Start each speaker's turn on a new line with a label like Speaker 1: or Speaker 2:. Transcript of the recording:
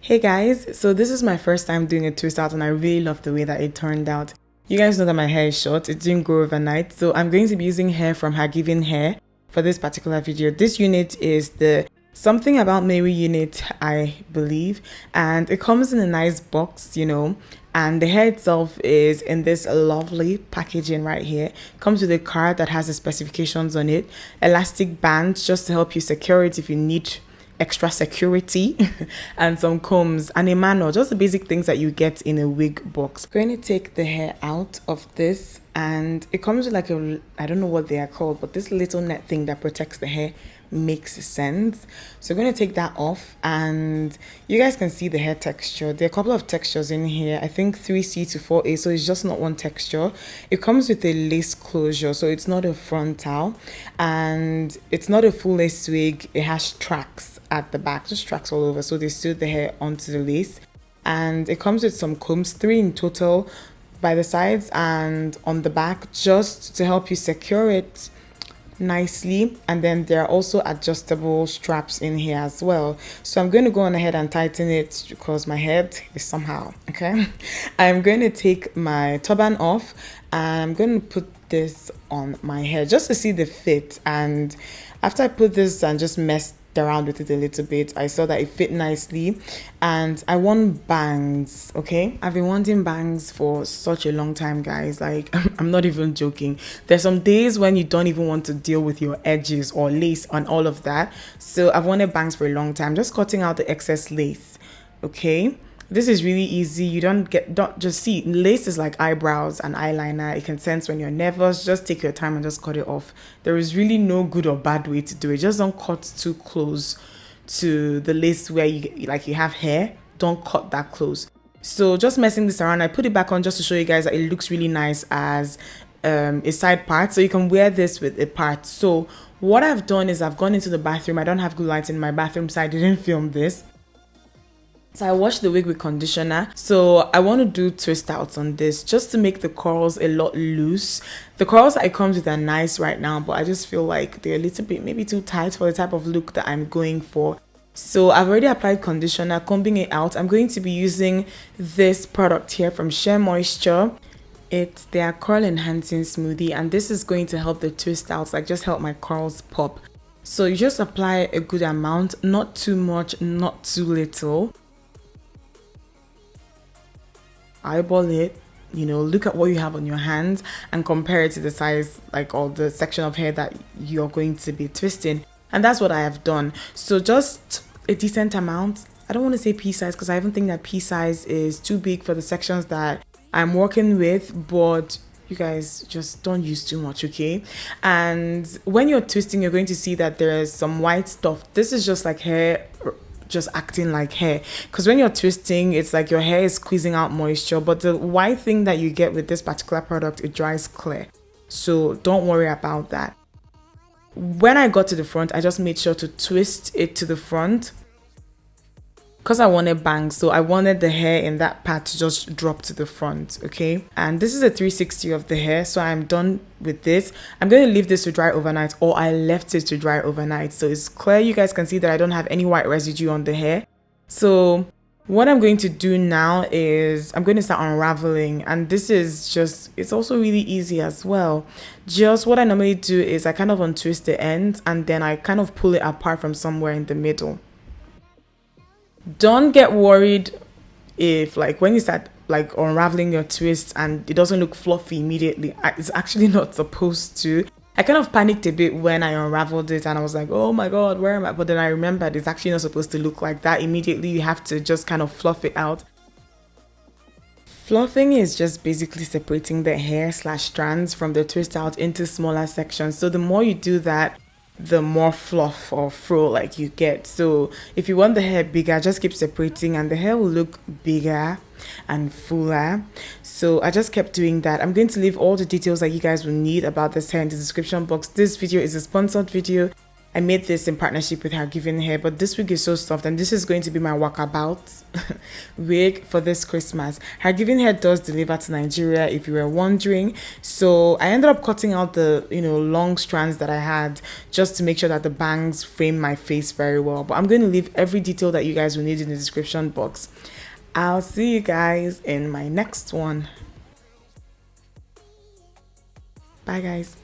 Speaker 1: Hey guys, so this is my first time doing a twist out and I really love the way that it turned out. You guys know that my hair is short, it didn't grow overnight, so I'm going to be using hair from Hergivenhair for this particular video. This unit is the Something About Mary unit, I believe, and it comes in a nice box, and the hair itself is in this lovely packaging right here. Comes with a card that has the specifications on it, elastic bands just to help you secure it if you need extra security, and some combs and a manual, just the basic things that you get in a wig box. I'm going to take the hair out of this, and it comes with like I don't know what they are called, but this little net thing that protects the hair makes sense. So I'm going to take that off, and you guys can see the hair texture. There are a couple of textures in here, I think 3C to 4A, so it's just not one texture. It comes with a lace closure, so it's not a frontal, and it's not a full lace wig. It has tracks at the back, just tracks all over, so they sewed the hair onto the lace. And it comes with some combs, 3 in total, by the sides and on the back, just to help you secure it nicely. And then there are also adjustable straps in here as well, so I'm going to go on ahead and tighten it because my head is somehow okay. I'm going to take my turban off and I'm going to put this on my hair just to see the fit. And after I put this and just messed around with it a little bit, I saw that it fit nicely, and I want bangs. Okay, I've been wanting bangs for such a long time, guys. Like, I'm not even joking. There's some days when you don't even want to deal with your edges or lace and all of that, so I've wanted bangs for a long time. Just cutting out the excess lace. Okay, this is really easy. You don't just see, lace is like eyebrows and eyeliner. It can sense when you're nervous. Just take your time and just cut it off. There is really no good or bad way to do it. Just don't cut too close to the lace where you have hair. Don't cut that close. So just messing this around, I put it back on just to show you guys that it looks really nice as a side part, so you can wear this with a part. So what I've done is I've gone into the bathroom. I don't have good lights in my bathroom, so I didn't film this. So I washed the wig with conditioner. So I want to do twist outs on this just to make the curls a lot loose. The curls that it comes with are nice right now, but I just feel like they're a little bit maybe too tight for the type of look that I'm going for. So I've already applied conditioner, combing it out. I'm going to be using this product here from Shea Moisture. It's their curl enhancing smoothie, and this is going to help the twist outs, like just help my curls pop. So you just apply a good amount, not too much, not too little. Eyeball it, look at what you have on your hands and compare it to the size, or the section of hair that you're going to be twisting. And that's what I have done. So just a decent amount. I don't want to say pea size because I even think that pea size is too big for the sections that I'm working with, but you guys just don't use too much, okay? And when you're twisting, you're going to see that there's some white stuff. This is just like hair just acting like hair, because when you're twisting, it's like your hair is squeezing out moisture, but the white thing that you get with this particular product, it dries clear, so don't worry about that. When I got to the front, I just made sure to twist it to the front because I wanted bangs, so I wanted the hair in that part to just drop to the front, okay? And this is a 360 of the hair, so I'm done with this. I'm going to leave this to dry overnight, or I left it to dry overnight, so it's clear. You guys can see that I don't have any white residue on the hair. So what I'm going to do now is I'm going to start unraveling, and this is just, it's also really easy as well. Just what I normally do is I kind of untwist the ends and then I kind of pull it apart from somewhere in the middle. Don't get worried if when you start unraveling your twist and it doesn't look fluffy immediately. It's actually not supposed to. I kind of panicked a bit when I unraveled it and I was like, oh my god, where am I? But then I remembered it's actually not supposed to look like that immediately. You have to just kind of fluff it out. Fluffing is just basically separating the hair / strands from the twist out into smaller sections. So the more you do that, the more fluff or fro you get. So if you want the hair bigger, just keep separating and the hair will look bigger and fuller. So I just kept doing that. I'm going to leave all the details that you guys will need about this hair in the description box. This video is a sponsored video. I made this in partnership with Hergivenhair, but this wig is so soft, and this is going to be my walkabout wig for this Christmas. Hergivenhair does deliver to Nigeria, if you were wondering. So I ended up cutting out the long strands that I had just to make sure that the bangs frame my face very well. But I'm going to leave every detail that you guys will need in the description box. I'll see you guys in my next one. Bye guys.